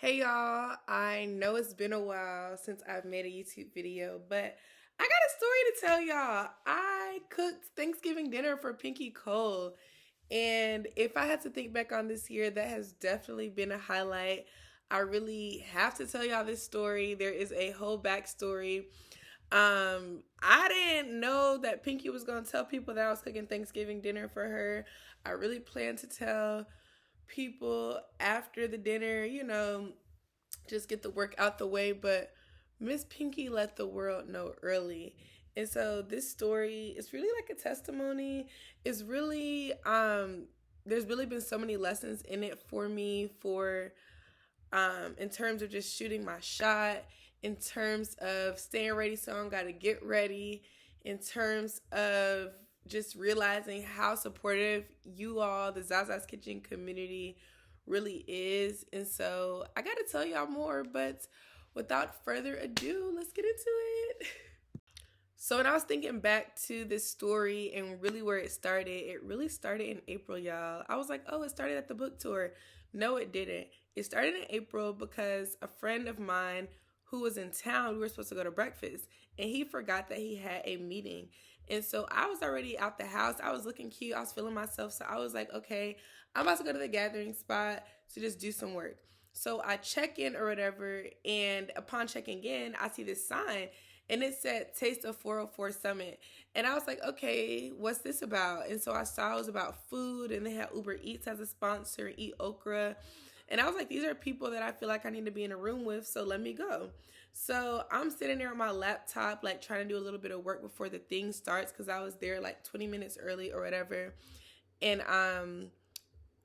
Hey y'all, I know it's been a while since I've made a YouTube video, but I got a story to tell y'all. I cooked Thanksgiving dinner for Pinky Cole, and if I had to think back on this year, that has definitely been a highlight. I really have to tell y'all this story. There is a whole backstory. I didn't know that Pinky was gonna tell people that I was cooking Thanksgiving dinner for her. I really planned to tell people after the dinner, just get the work out the way. But Miss Pinky let the world know early. And so this story is really like a testimony. It's really there's really been so many lessons in it for me for in terms of just shooting my shot, in terms of staying ready so I don't gotta get ready, in terms of just realizing how supportive you all, the Zaza's Kitchen community, really is. And so I gotta tell y'all more, but without further ado, let's get into it. So when I was thinking back to this story and really where it really started in April, y'all. I was like, oh, it started at the book tour. No, it didn't. It started in April because a friend of mine who was in town, we were supposed to go to breakfast, and he forgot that he had a meeting. And so I was already out the house. I was looking cute. I was feeling myself. So I was like, okay, I'm about to go to the gathering spot to just do some work. So I check in or whatever, and upon checking in, I see this sign and it said Taste of 404 Summit. And I was like, okay, what's this about? And so I saw it was about food, and they had Uber Eats as a sponsor, Eat Okra. And I was like, these are people that I feel like I need to be in a room with, so let me go. So I'm sitting there on my laptop, like trying to do a little bit of work before the thing starts, because I was there like 20 minutes early or whatever. And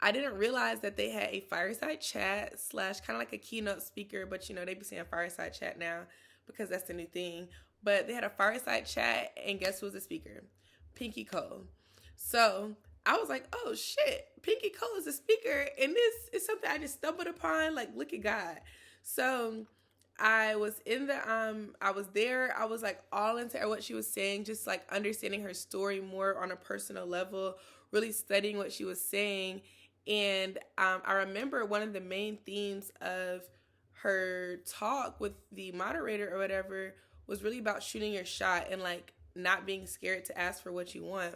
I didn't realize that they had a fireside chat slash kind of like a keynote speaker, but they be saying fireside chat now because that's the new thing. But they had a fireside chat, and guess who was the speaker? Pinky Cole. So I was like, oh shit, Pinky Cole is a speaker, and this is something I just stumbled upon. Like, look at God. So I was I was there. I was like all into what she was saying, just like understanding her story more on a personal level, really studying what she was saying. And I remember one of the main themes of her talk with the moderator or whatever was really about shooting your shot and like not being scared to ask for what you want.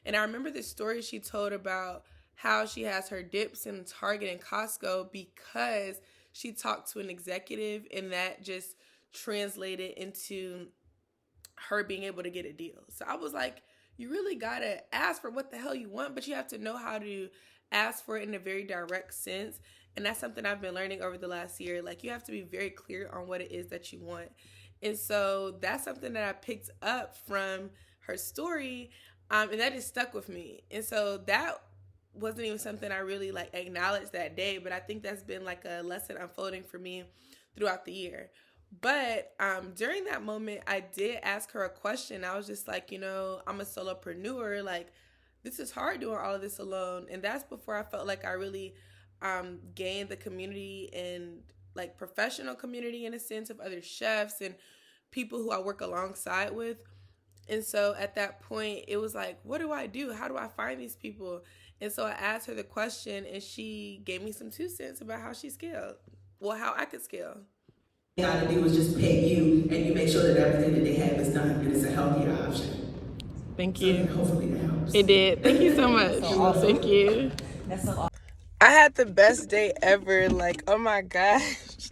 And I remember this story she told about how she has her dips in Target and Costco because she talked to an executive, and that just translated into her being able to get a deal. So I was like, you really gotta ask for what the hell you want, but you have to know how to ask for it in a very direct sense. And that's something I've been learning over the last year. Like, you have to be very clear on what it is that you want. And so that's something that I picked up from her story, and that just stuck with me. And so that wasn't even something I really like acknowledged that day, but I think that's been like a lesson unfolding for me throughout the year. But during that moment, I did ask her a question. I was just like, I'm a solopreneur. Like, this is hard doing all of this alone. And that's before I felt like I really gained the community and like professional community in a sense of other chefs and people who I work alongside with. And so at that point, it was like, what do I do? How do I find these people? And so I asked her the question, and she gave me some 2 cents about how she scaled. Well, how I could scale. All to do is just pay you, and you make sure that everything that they have is done, and it's a healthier option. Thank So you. hopefully that helps. It did. Thank you so much. So awesome. Thank you. That's so awesome. I had the best day ever. Like, oh my gosh.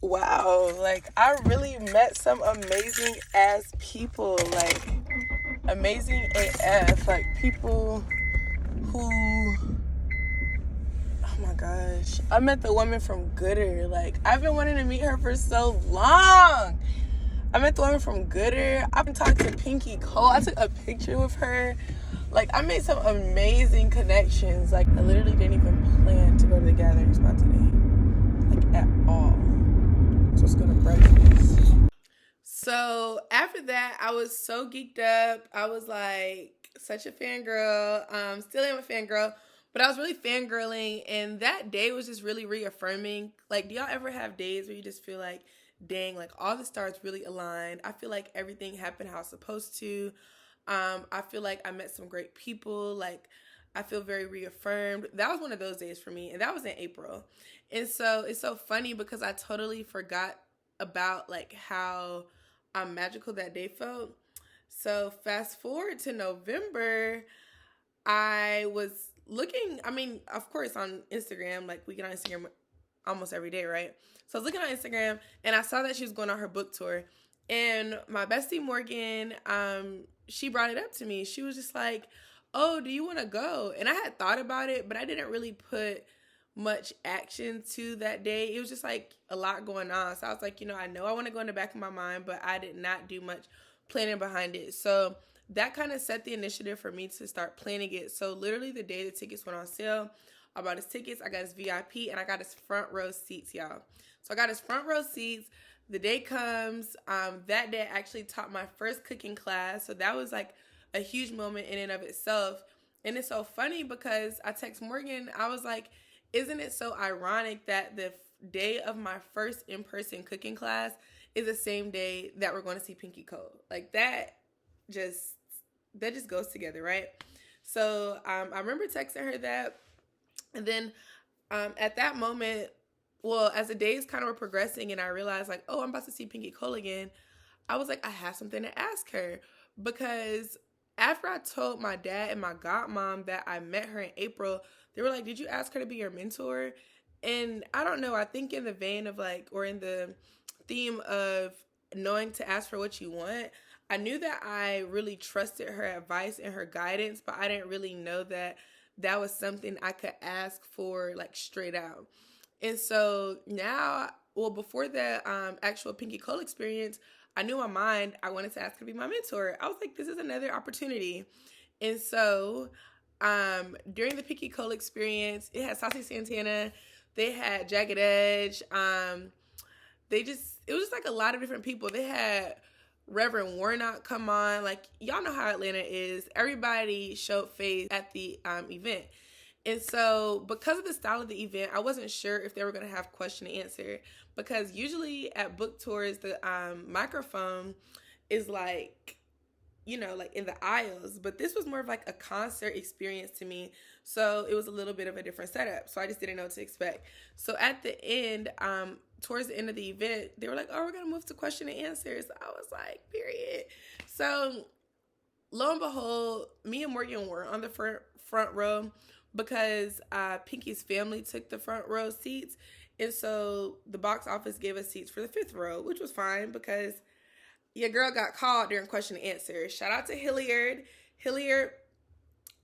Wow. Like, I really met some amazing ass people. Like, amazing AF. Like, people who, oh my gosh. I met the woman from Gooder. Like, I've been wanting to meet her for so long. I met the woman from Gooder. I've been talking to Pinky Cole. I took a picture with her. Like, I made some amazing connections. Like, I literally didn't even plan to go to the gathering spot today. Like, at all. So let's go to breakfast. So after that, I was so geeked up. I was like such a fangirl. Still am a fangirl, but I was really fangirling. And that day was just really reaffirming. Like, do y'all ever have days where you just feel like, dang, like all the stars really aligned? I feel like everything happened how it's supposed to. I feel like I met some great people. Like, I feel very reaffirmed. That was one of those days for me, and that was in April. And so it's so funny because I totally forgot about like how magical that day felt. So fast forward to November, I was looking, I mean, of course, on Instagram, like we get on Instagram almost every day, right? So I was looking on Instagram and I saw that she was going on her book tour. And my bestie Morgan, she brought it up to me. She was just like, "Oh, do you want to go?" And I had thought about it, but I didn't really put much action to that day. It was just like a lot going on. So I was like, I know I want to go in the back of my mind, but I did not do much planning behind it. So that kind of set the initiative for me to start planning it. So literally the day the tickets went on sale, I bought his tickets, I got his VIP, and I got his front row seats, y'all. So I got his front row seats. The day comes. That day I actually taught my first cooking class. So that was like a huge moment in and of itself. And it's so funny because I text Morgan, I was like, isn't it so ironic that the day of my first in-person cooking class is the same day that we're going to see Pinky Cole? Like that just goes together, right? So I remember texting her that. And then at that moment, well, as the days kind of were progressing and I realized like, oh, I'm about to see Pinky Cole again, I was like, I have something to ask her. Because after I told my dad and my godmom that I met her in April, they were like, did you ask her to be your mentor? And I don't know, I think in the vein of like, or in the theme of knowing to ask for what you want, I knew that I really trusted her advice and her guidance, but I didn't really know that that was something I could ask for like straight out. And so now, well, before the actual Pinky Cole experience, I knew in my mind I wanted to ask her to be my mentor. I was like, this is another opportunity. And so during the Pinky Cole experience, it had Saucy Santana, they had Jagged Edge, it was just like a lot of different people. They had Reverend Warnock come on. Like, y'all know how Atlanta is. Everybody showed face at the event. And so because of the style of the event, I wasn't sure if they were going to have question and answer, because usually at book tours, the microphone is like, like in the aisles, but this was more of like a concert experience to me. So it was a little bit of a different setup. So I just didn't know what to expect. So at the end, towards the end of the event, they were like, oh, we're going to move to question and answers. I was like, period. So lo and behold, me and Morgan were on the front row because Pinky's family took the front row seats. And so the box office gave us seats for the fifth row, which was fine because your girl got called during question and answer. Shout out to Hilliard. Hilliard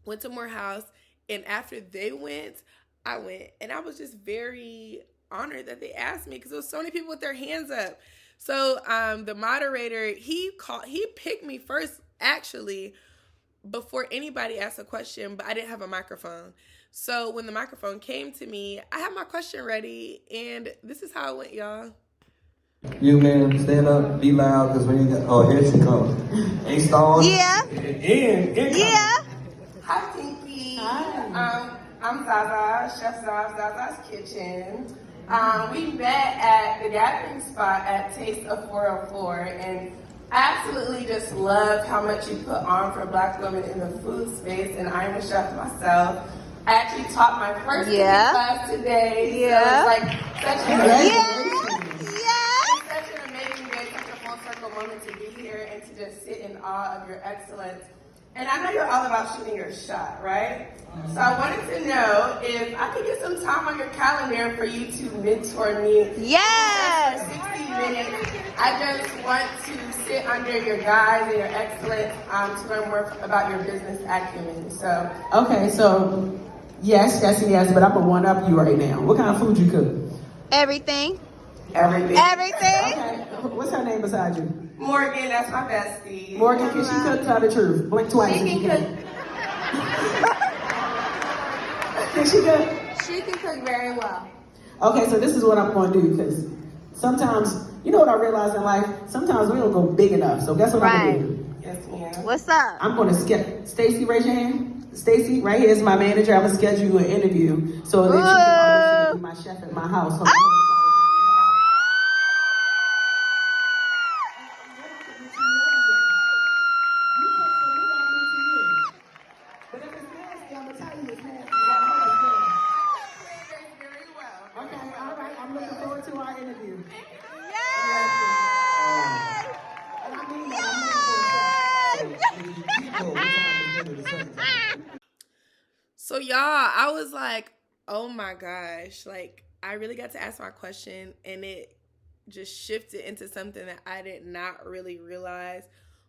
went to Morehouse, and after they went, I went. And I was just very honored that they asked me because there was so many people with their hands up. So the moderator, he picked me first, actually, before anybody asked a question, but I didn't have a microphone. So when the microphone came to me, I had my question ready, and this is how it went, y'all. You man, stand up, be loud, because when you got, oh, here she comes. Ain't stalling. Yeah. Yeah. Hi, Pinky. Hi. I'm Zaza, Chef Zaza's Kitchen. We met at the gathering spot at Taste of 404, and I absolutely just loved how much you put on for Black women in the food space, and I'm a chef myself. I actually taught my first cooking class today, so it's like such an amazing day, such a full circle moment to be here and to just sit in awe of your excellence. And I know you're all about shooting your shot, right? So I wanted to know if I could get some time on your calendar for you to mentor me. Yes. For 60 minutes. I just want to sit under your guidance and your excellence to learn more about your business acumen. So. Okay, so yes, but I'm gonna one up you right now. What kind of food you cook? Everything. Everything. Okay. What's her name beside you? Morgan, that's my bestie. Morgan, can she cook? Tell the truth. Blink twice if you can. Can she cook? She can cook very well. Okay, so this is what I'm going to do, because sometimes, you know what I realize in life? Sometimes we don't go big enough. So guess what I'm going to do? Yes, ma'am. What's up? I'm going to skip. Stacy, raise your hand. Stacy, right here is my manager. I'm going to schedule you an interview so that you can audition to be my chef at my house. our interview. Yes! And I mean that. So y'all, I was like, oh my gosh, like I really got to ask my question and it just shifted into something that I did not really realize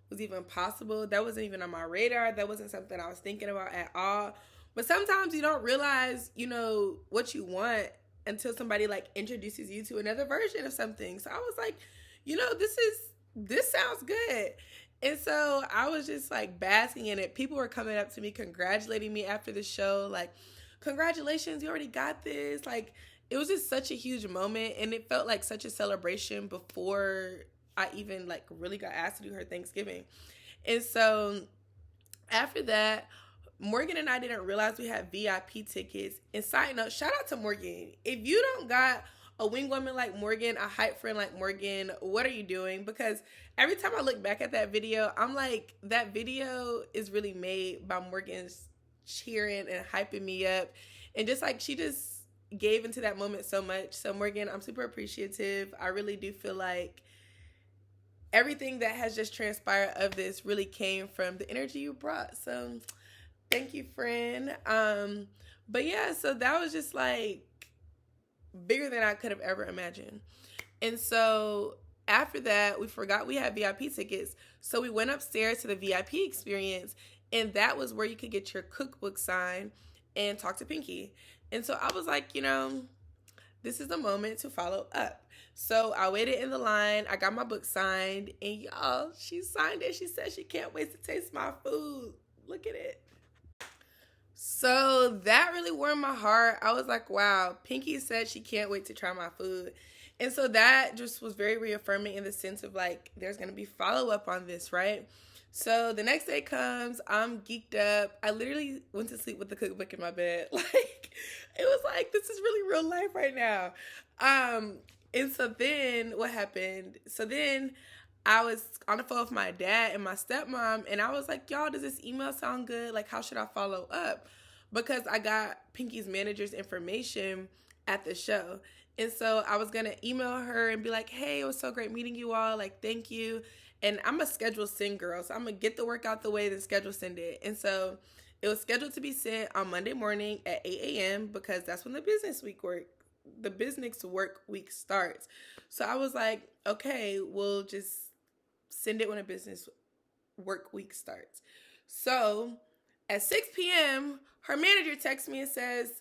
was even possible. That wasn't even on my radar. That wasn't something I was thinking about at all. But sometimes you don't realize, what you want until somebody like introduces you to another version of something. So I was like, this sounds good. And so I was just like basking in it. People were coming up to me, congratulating me after the show, like, congratulations, you already got this. Like, it was just such a huge moment, and it felt like such a celebration before I even like really got asked to do her Thanksgiving. And so after that, Morgan and I didn't realize we had VIP tickets. And side note, shout out to Morgan. If you don't got a wing woman like Morgan, a hype friend like Morgan, what are you doing? Because every time I look back at that video, I'm like, that video is really made by Morgan's cheering and hyping me up. And just like, she just gave into that moment so much. So Morgan, I'm super appreciative. I really do feel like everything that has just transpired of this really came from the energy you brought. So thank you, friend. But yeah, so that was just like bigger than I could have ever imagined. And so after that, we forgot we had VIP tickets. So we went upstairs to the VIP experience, and that was where you could get your cookbook signed and talk to Pinky. And so I was like, this is the moment to follow up. So I waited in the line. I got my book signed, and y'all, she signed it. She said she can't wait to taste my food. Look at it. So that really warmed my heart. I was like, wow, Pinky said she can't wait to try my food. And so that just was very reaffirming in the sense of like, there's going to be follow-up on this, right? So the next day comes, I'm geeked up. I literally went to sleep with the cookbook in my bed. Like, it was like, this is really real life right now. And so then what happened? So then I was on the phone with my dad and my stepmom, and I was like, y'all, does this email sound good? Like, how should I follow up? Because I got Pinky's manager's information at the show. And so I was going to email her and be like, hey, it was so great meeting you all. Like, thank you. And I'm a scheduled send girl, so I'm going to get the work out the way, then schedule send it. And so it was scheduled to be sent on Monday morning at 8 a.m. because that's when the business work week starts. So I was like, okay, we'll just send it when a business work week starts. So at 6 p.m., her manager texts me and says,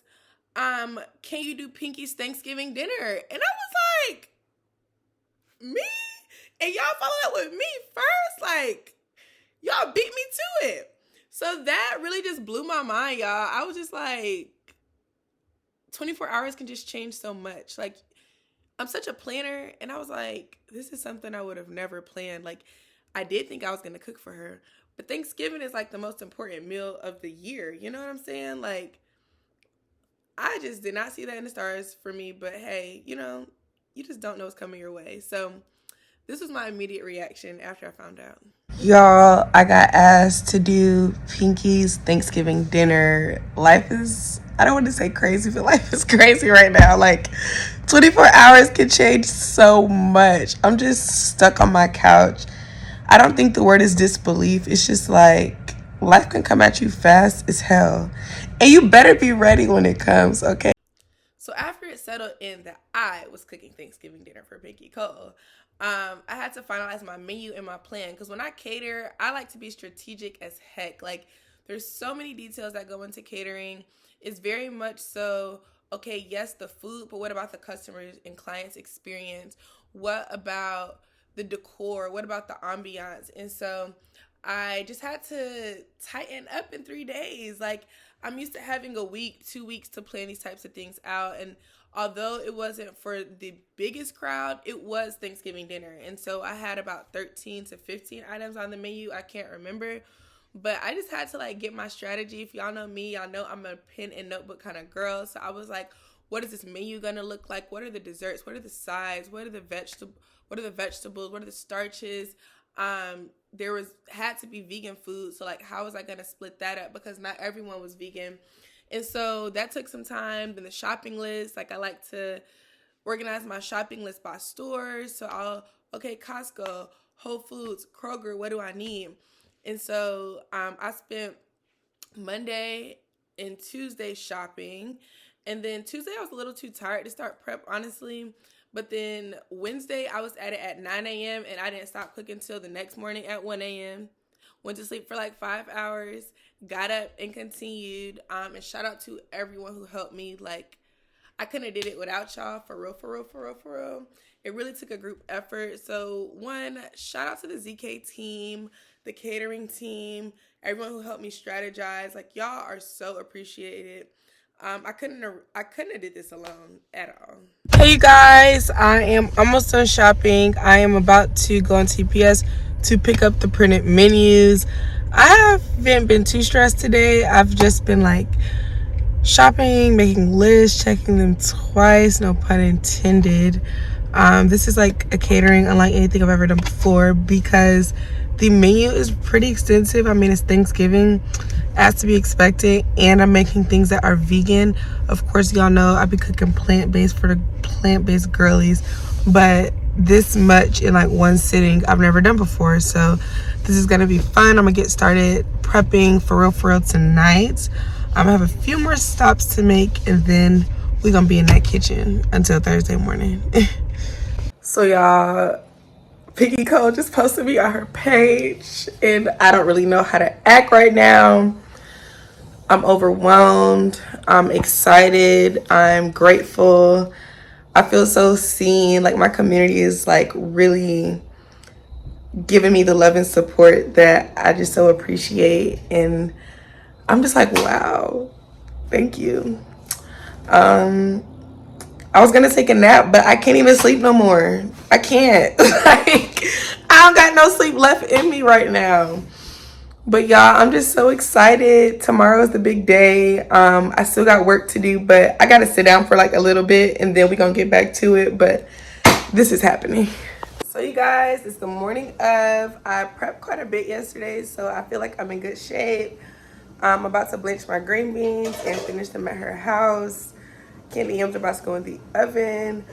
can you do Pinky's Thanksgiving dinner? And I was like, me? And y'all follow up with me first? Like, y'all beat me to it. So that really just blew my mind, y'all. I was just like, 24 hours can just change so much. Like, I'm such a planner, and I was like, this is something I would have never planned. Like, I did think I was going to cook for her, but Thanksgiving is like the most important meal of the year. You know what I'm saying? Like, I just did not see that in the stars for me, but hey, you just don't know what's coming your way. So this was my immediate reaction after I found out. Y'all, I got asked to do Pinky's Thanksgiving dinner. Life is, I don't want to say crazy, but life is crazy right now. Like, 24 hours can change so much. I'm just stuck on my couch. I don't think the word is disbelief. It's just like, life can come at you fast as hell. And you better be ready when it comes, okay? So after it settled in that I was cooking Thanksgiving dinner for Pinky Cole, I had to finalize my menu and my plan, because when I cater, I like to be strategic as heck. Like, there's so many details that go into catering. It's very much so, okay, yes, the food, but what about the customers and clients' experience? What about the decor? What about the ambiance? And so I just had to tighten up in 3 days. Like, I'm used to having a week, 2 weeks to plan these types of things out. And although it wasn't for the biggest crowd, it was Thanksgiving dinner. And so I had about 13 to 15 items on the menu. I can't remember. But I just had to like get my strategy. If y'all know me, y'all know I'm a pen and notebook kind of girl. So I was like, what is this menu gonna look like? What are the desserts? What are the sides? What are the vegetables? What are the starches? Had to be vegan food. So like, how was I gonna split that up? Because not everyone was vegan. And so that took some time. Then the shopping list, like I like to organize my shopping list by stores. So okay, Costco, Whole Foods, Kroger, what do I need? And so I spent Monday and Tuesday shopping. And then Tuesday I was a little too tired to start prep, honestly. But then Wednesday I was at it at 9 a.m. and I didn't stop cooking until the next morning at 1 a.m. Went to sleep for like 5 hours, got up and continued. And shout out to everyone who helped me. Like, I couldn't have did it without y'all, for real, for real, for real, for real. It really took a group effort. So one, shout out to the ZK team, the catering team, everyone who helped me strategize. Like, y'all are so appreciated. I couldn't have did this alone at all. Hey you guys, I am almost done shopping. I am about to go on TPS to pick up the printed menus. I haven't been too stressed today. I've just been like shopping, making lists, checking them twice, no pun intended. This is like a catering unlike anything I've ever done before because the menu is pretty extensive. I mean, it's Thanksgiving, as to be expected, and I'm making things that are vegan. Of course, y'all know I've been cooking plant-based for the plant-based girlies, but this much in like one sitting I've never done before. So this is gonna be fun. I'm gonna get started prepping for real tonight. I'm gonna have a few more stops to make, and then we're gonna be in that kitchen until Thursday morning. So y'all, Pinky Cole just posted me on her page, and I don't really know how to act right now. I'm overwhelmed. I'm excited. I'm grateful. I feel so seen. Like, my community is like really giving me the love and support that I just so appreciate. And I'm just like, wow, thank you. I was gonna take a nap, but I can't even sleep no more. I can't. Like, I don't got no sleep left in me right now. But y'all, I'm just so excited. Tomorrow is the big day. I still got work to do, but I gotta sit down for like a little bit and then we're gonna get back to it. But this is happening. So you guys, it's the morning of. I prepped quite a bit yesterday, so I feel like I'm in good shape. I'm about to blanch my green beans and finish them at her house. Candy yams are about to go in the oven.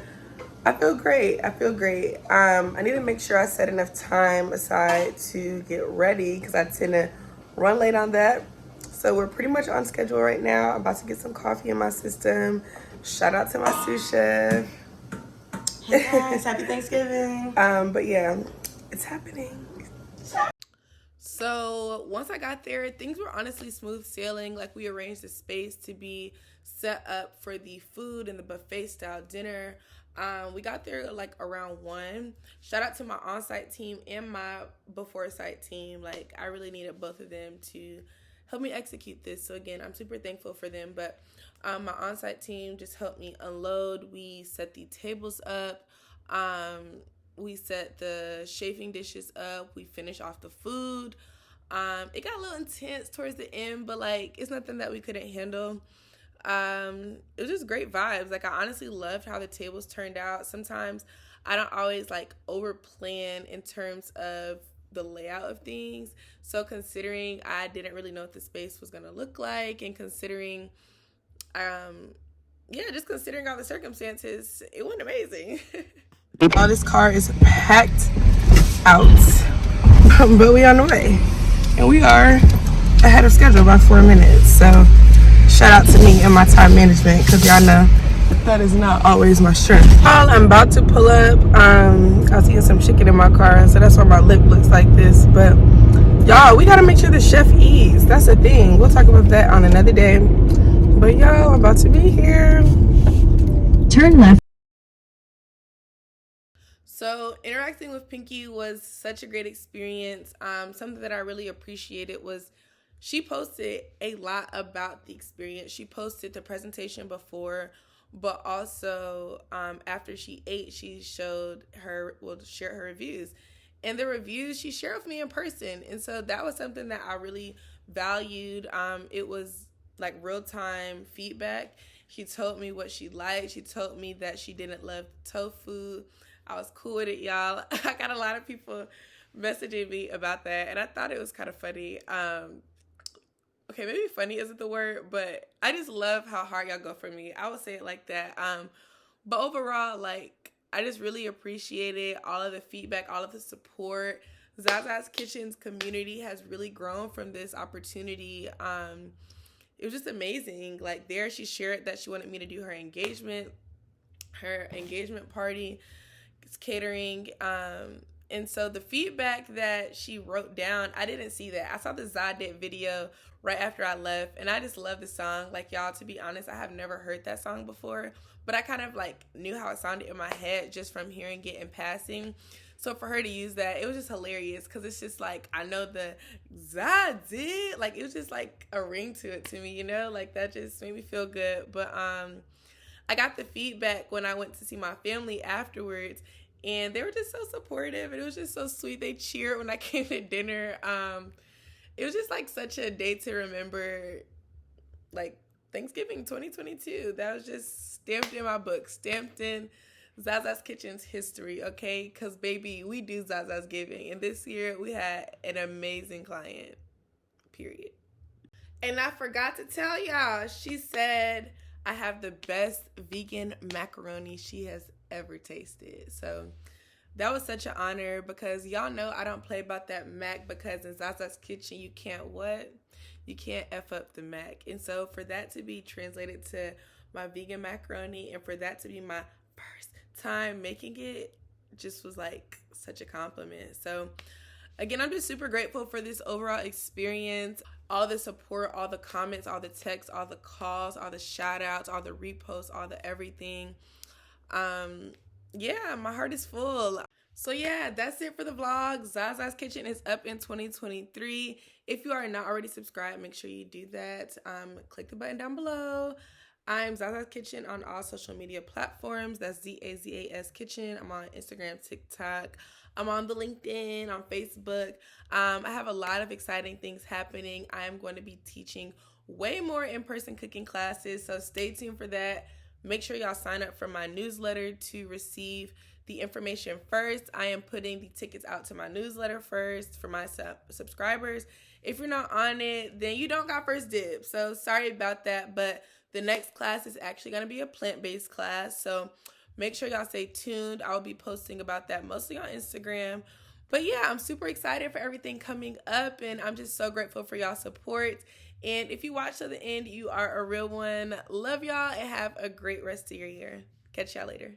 I feel great. I feel great. I need to make sure I set enough time aside to get ready because I tend to run late on that. So we're pretty much on schedule right now. I'm about to get some coffee in my system. Shout out to my sous chef. Hey guys, happy Thanksgiving. But yeah, it's happening. So once I got there, things were honestly smooth sailing. Like, we arranged the space to be set up for the food and the buffet style dinner. We got there like around 1. Shout out to my on-site team and my before site team. Like, I really needed both of them to help me execute this. So again, I'm super thankful for them. But my on-site team just helped me unload. We set the tables up. We set the chafing dishes up. We finished off the food. It got a little intense towards the end, but like, it's nothing that we couldn't handle. It was just great vibes. Like, I honestly loved how the tables turned out. Sometimes I don't always like over plan in terms of the layout of things. So considering I didn't really know what the space was going to look like, and considering, just considering all the circumstances, it went amazing. All this car is packed out, but we on the way, and we are ahead of schedule by 4 minutes. So shout out to me and my time management, because y'all know that is not always my strength. I'm about to pull up. I was eating some chicken in my car, so that's why my lip looks like this. But y'all, we gotta make sure the chef eats. That's the thing. We'll talk about that on another day. But y'all, I'm about to be here. Turn left. So interacting with Pinky was such a great experience. Something that I really appreciated was she posted a lot about the experience. She posted the presentation before, but also after she ate, she shared her reviews. And the reviews she shared with me in person. And so that was something that I really valued. It was like real-time feedback. She told me what she liked. She told me that she didn't love tofu. I was cool with it, y'all. I got a lot of people messaging me about that, and I thought it was kind of funny. Okay, maybe funny isn't the word, but I just love how hard y'all go for me. I would say it like that. But overall, like, I just really appreciated all of the feedback, all of the support. Zaza's Kitchen's community has really grown from this opportunity. It was just amazing. Like, there she shared that she wanted me to do her engagement party, catering. And so the feedback that she wrote down, I didn't see that. I saw the Zadet video right after I left, and I just love the song. Like, y'all, to be honest, I have never heard that song before, but I kind of like knew how it sounded in my head just from hearing it in passing. So for her to use that, it was just hilarious because it's just like, I know the Zadet, like, it was just like a ring to it to me, you know, like that just made me feel good. But I got the feedback when I went to see my family afterwards, and they were just so supportive, and it was just so sweet. They cheered when I came to dinner. It was just like such a day to remember, like Thanksgiving 2022. That was just stamped in my book, stamped in Zaza's Kitchen's history, okay? Because, baby, we do Zazasgiving, and this year we had an amazing client, period. And I forgot to tell y'all, she said I have the best vegan macaroni she has ever tasted. So that was such an honor because y'all know I don't play about that mac, because in Zaza's Kitchen you can't what? You can't F up the mac. And so for that to be translated to my vegan macaroni and for that to be my first time making it just was like such a compliment. So again, I'm just super grateful for this overall experience, all the support, all the comments, all the texts, all the calls, all the shout outs, all the reposts, all the everything. Yeah, my heart is full. So yeah, that's it for the vlog. Zaza's Kitchen is up in 2023. If you are not already subscribed, make sure you do that. Click the button down below. I'm Zaza's Kitchen on all social media platforms. That's Zazas Kitchen. I'm on Instagram, TikTok. I'm on the LinkedIn, on Facebook. I have a lot of exciting things happening. I am going to be teaching way more in-person cooking classes, so stay tuned for that. Make sure y'all sign up for my newsletter to receive the information first. I am putting the tickets out to my newsletter first for my subscribers. If you're not on it, then you don't got first dibs. So sorry about that, but the next class is actually going to be a plant-based class. So make sure y'all stay tuned. I'll be posting about that mostly on Instagram. But yeah, I'm super excited for everything coming up, and I'm just so grateful for y'all support. And if you watch to the end, you are a real one. Love y'all and have a great rest of your year. Catch y'all later.